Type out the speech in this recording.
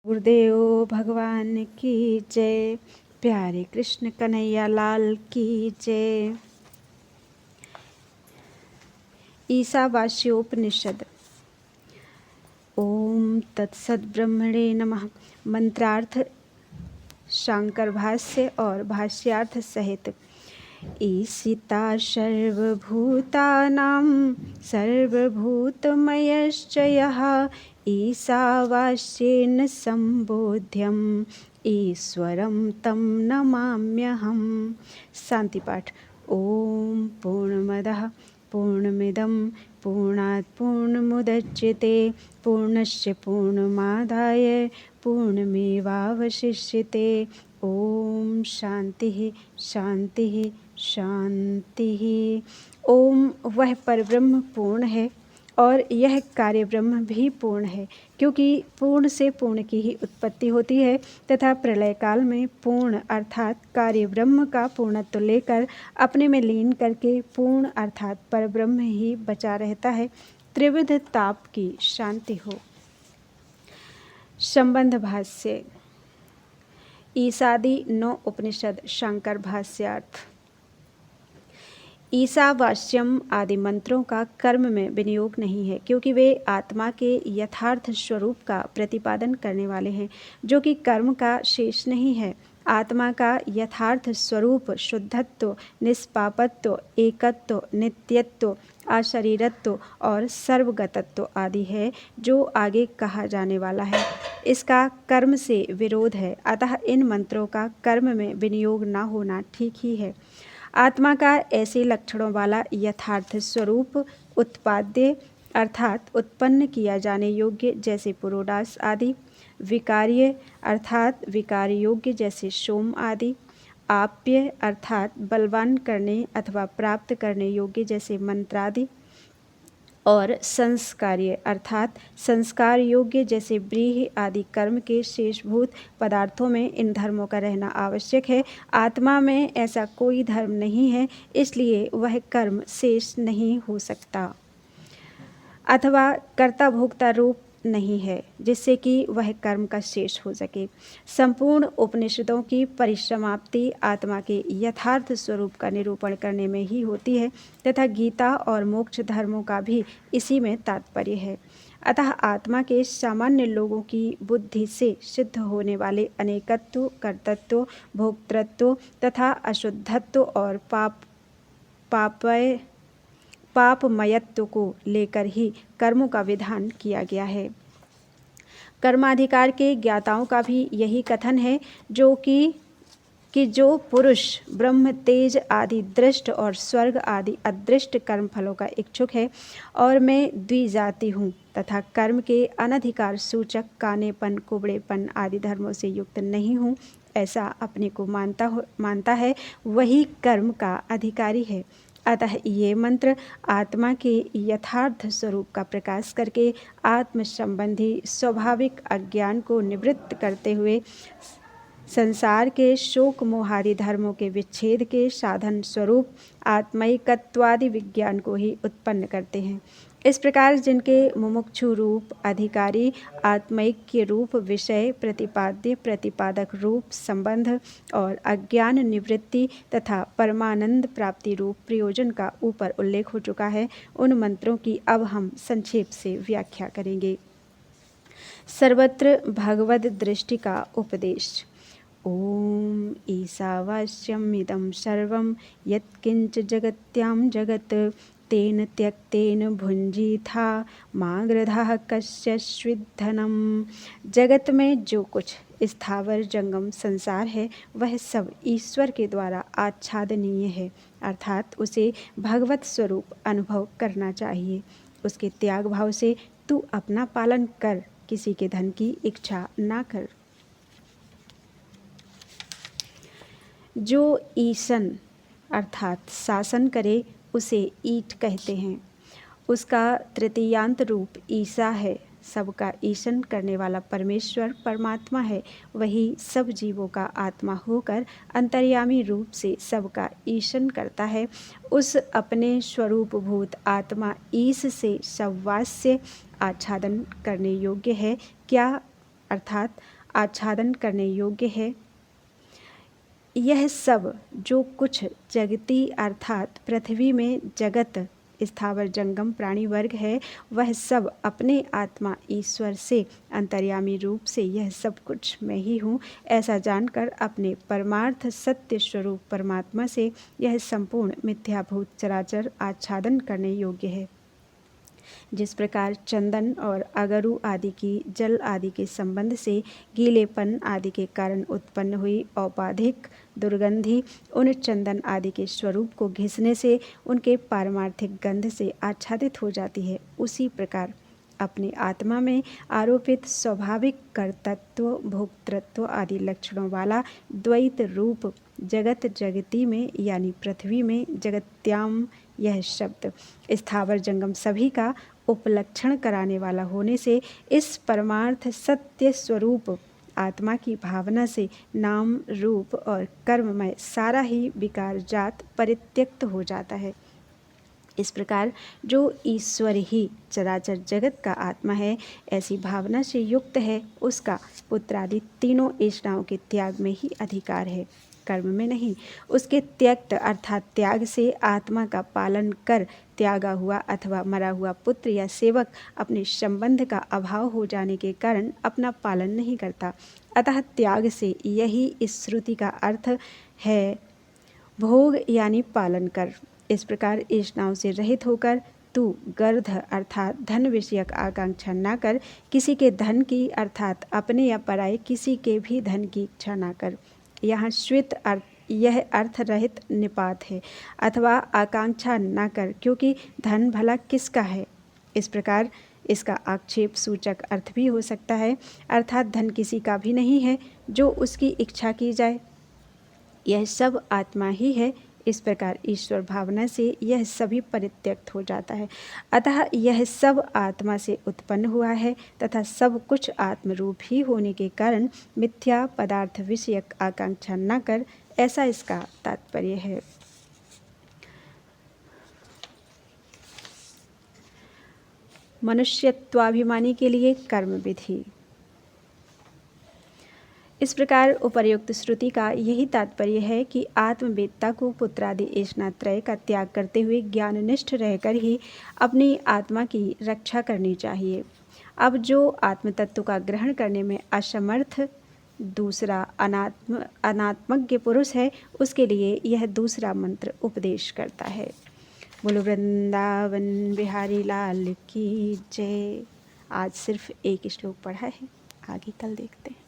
गुरुदेव भगवान की जय। प्यारे कृष्ण कन्हैया लाल की जय। ईशावास्योपनिषद। ओम तत्सत् ब्रह्मणे नमः। मंत्रार्थ शांकर भाष्य और भाष्यार्थ सहित। ईशिता सर्वभूतानां सर्वभूतमयश्च यः ईशावास्येन सम्बोध्यम् ईश्वरं तं नमाम्यहम्। शांति पाठ। ओम पूर्णमदः पूर्णमिदं पूर्णात् पूर्णमुदच्यते पूर्णस्य पूर्णमादाय पूर्णमेवावशिष्यते। ओम शांति शांति शांति। ओम वह परब्रह्म पूर्ण है और यह कार्य ब्रह्म भी पूर्ण है, क्योंकि पूर्ण से पूर्ण की ही उत्पत्ति होती है तथा प्रलय काल में पूर्ण अर्थात कार्य ब्रह्म का पूर्णत्व लेकर अपने में लीन करके पूर्ण अर्थात परब्रह्म ही बचा रहता है। त्रिविध ताप की शांति हो। संबंध भाष्य। ईशादि 9 उपनिषद शंकर भाष्यार्थ। ईशावास्यम आदि मंत्रों का कर्म में विनियोग नहीं है, क्योंकि वे आत्मा के यथार्थ स्वरूप का प्रतिपादन करने वाले हैं, जो कि कर्म का शेष नहीं है। आत्मा का यथार्थ स्वरूप शुद्धत्व, निष्पापत्व, एकत्व, नित्यत्व, अशरीरत्व और सर्वगतत्व आदि है, जो आगे कहा जाने वाला है। इसका कर्म से विरोध है, अतः इन मंत्रों का कर्म में विनियोग न होना ठीक ही है। आत्मा का ऐसे लक्षणों वाला यथार्थ स्वरूप उत्पाद्य अर्थात उत्पन्न किया जाने योग्य जैसे पुरोडास आदि, विकार्य अर्थात विकार योग्य जैसे सोम आदि, आप्य अर्थात बलवान करने अथवा प्राप्त करने योग्य जैसे मंत्रादि, और संस्कार्य अर्थात संस्कार योग्य जैसे ब्रीहि आदि कर्म के शेषभूत पदार्थों में इन धर्मों का रहना आवश्यक है। आत्मा में ऐसा कोई धर्म नहीं है, इसलिए वह कर्म शेष नहीं हो सकता अथवा कर्ता भोक्ता रूप नहीं है, जिससे कि वह कर्म का शेष हो सके। संपूर्ण उपनिषदों की परिसमाप्ति आत्मा के यथार्थ स्वरूप का निरूपण करने में ही होती है तथा गीता और मोक्ष धर्मों का भी इसी में तात्पर्य है। अतः आत्मा के सामान्य लोगों की बुद्धि से सिद्ध होने वाले अनेकत्व, कर्तृत्व, भोक्तृत्व तथा अशुद्धत्व और पापमयत्व को लेकर ही कर्मों का विधान किया गया है। कर्माधिकार के ज्ञाताओं का भी यही कथन है, कि जो पुरुष ब्रह्म तेज आदि दृष्ट और स्वर्ग आदि अदृष्ट कर्म फलों का इच्छुक है और मैं द्विजाति हूँ तथा कर्म के अनधिकार सूचक कानेपन, कुबड़ेपन आदि धर्मों से युक्त नहीं हूँ, ऐसा अपने को मानता है, वही कर्म का अधिकारी है। अतः ये मंत्र आत्मा के यथार्थ स्वरूप का प्रकाश करके आत्म संबंधी स्वाभाविक अज्ञान को निवृत्त करते हुए संसार के शोक मोहादि धर्मों के विच्छेद के साधन स्वरूप आत्मैकत्वादि विज्ञान को ही उत्पन्न करते हैं। इस प्रकार जिनके मुमुक्षु रूप अधिकारी आत्मैक्य रूप विषय प्रतिपाद्य प्रतिपादक रूप संबंध और अज्ञान निवृत्ति तथा परमानंद प्राप्ति रूप प्रयोजन का ऊपर उल्लेख हो चुका है, उन मंत्रों की अब हम संक्षेप से व्याख्या करेंगे। सर्वत्र भगवद दृष्टि का उपदेश। ओम ईशावास्यम इदं सर्वं यत्किंच जगत्यां जगत् तेन त्यक्तेन भुंजीथा माग्रधः कस्यचिद् धनम्। जगत में जो कुछ स्थावर जंगम संसार है, वह सब ईश्वर के द्वारा आच्छादनीय है, अर्थात उसे भगवत स्वरूप अनुभव करना चाहिए। उसके त्याग भाव से तू अपना पालन कर, किसी के धन की इच्छा ना कर। जो ईशन अर्थात शासन करे उसे ईट कहते हैं। उसका तृतीयांत रूप ईसा है। सबका ईशन करने वाला परमेश्वर परमात्मा है। वही सब जीवों का आत्मा होकर अंतर्यामी रूप से सबका ईशन करता है। उस अपने स्वरूपभूत आत्मा ईश से सवास्य आच्छादन करने योग्य है क्या, अर्थात आच्छादन करने योग्य है। यह सब जो कुछ जगती अर्थात पृथ्वी में जगत स्थावर जंगम प्राणी वर्ग है, वह सब अपने आत्मा ईश्वर से अंतर्यामी रूप से यह सब कुछ मैं ही हूँ ऐसा जानकर अपने परमार्थ सत्य स्वरूप परमात्मा से यह संपूर्ण मिथ्याभूत चराचर आच्छादन करने योग्य है। जिस प्रकार चंदन और अगरु आदि की जल आदि के संबंध से गीलेपन आदि के कारण उत्पन्न हुई औपाधिक दुर्गंधि उन चंदन आदि के स्वरूप को घिसने से उनके पारमार्थिक गंध से आच्छादित हो जाती है, उसी प्रकार अपनी आत्मा में आरोपित स्वाभाविक कर्तृत्व भोक्तृत्व आदि लक्षणों वाला द्वैत रूप जगत जगती में यानी पृथ्वी में जगत्याम यह शब्द स्थावर जंगम सभी का उपलक्षण कराने वाला होने से इस परमार्थ सत्य स्वरूप आत्मा की भावना से नाम रूप और कर्ममय सारा ही विकार जात परित्यक्त हो जाता है। इस प्रकार जो ईश्वर ही चराचर जगत का आत्मा है, ऐसी भावना से युक्त है, उसका पुत्रादि तीनों ऐष्णाओं के त्याग में ही अधिकार है, कर्म में नहीं। उसके त्यक्त अर्थात त्याग से आत्मा का पालन कर त्यागा हुआ अथवा मरा हुआ पुत्र या सेवक अपने संबंध का अभाव हो जाने के कारण अपना पालन नहीं करता। अतः त्याग से यही इस श्रुति का अर्थ है, भोग यानी पालन कर। इस प्रकार ऐष्णाओं से रहित होकर तू गर्ध अर्थात धन विषयक आकांक्षा न कर, किसी के धन की अर्थात अपने या पराये किसी के भी धन की इच्छा न कर। यहाँ श्वेत अर्थ यह अर्थ रहित निपात है, अथवा आकांक्षा न कर, क्योंकि धन भला किसका है। इस प्रकार इसका आक्षेप सूचक अर्थ भी हो सकता है, अर्थात धन किसी का भी नहीं है जो उसकी इच्छा की जाए, यह सब आत्मा ही है। इस प्रकार ईश्वर भावना से यह सभी परित्यक्त हो जाता है। अतः यह सब आत्मा से उत्पन्न हुआ है तथा सब कुछ आत्मरूप ही होने के कारण मिथ्या पदार्थ विषयक आकांक्षा न कर, ऐसा इसका तात्पर्य है। मनुष्यत्वाभिमानी के लिए कर्म विधि। इस प्रकार उपर्युक्त श्रुति का यही तात्पर्य है कि आत्मवेत्ता को पुत्रादि ऐष्णात्रय का त्याग करते हुए ज्ञाननिष्ठ रहकर ही अपनी आत्मा की रक्षा करनी चाहिए। अब जो आत्मतत्व का ग्रहण करने में असमर्थ दूसरा अनात्मज्ञ पुरुष है, उसके लिए यह दूसरा मंत्र उपदेश करता है। बोलो वृंदावन बिहारी लाल की जय। आज सिर्फ एक श्लोक पढ़ा है, आगे कल देखते हैं।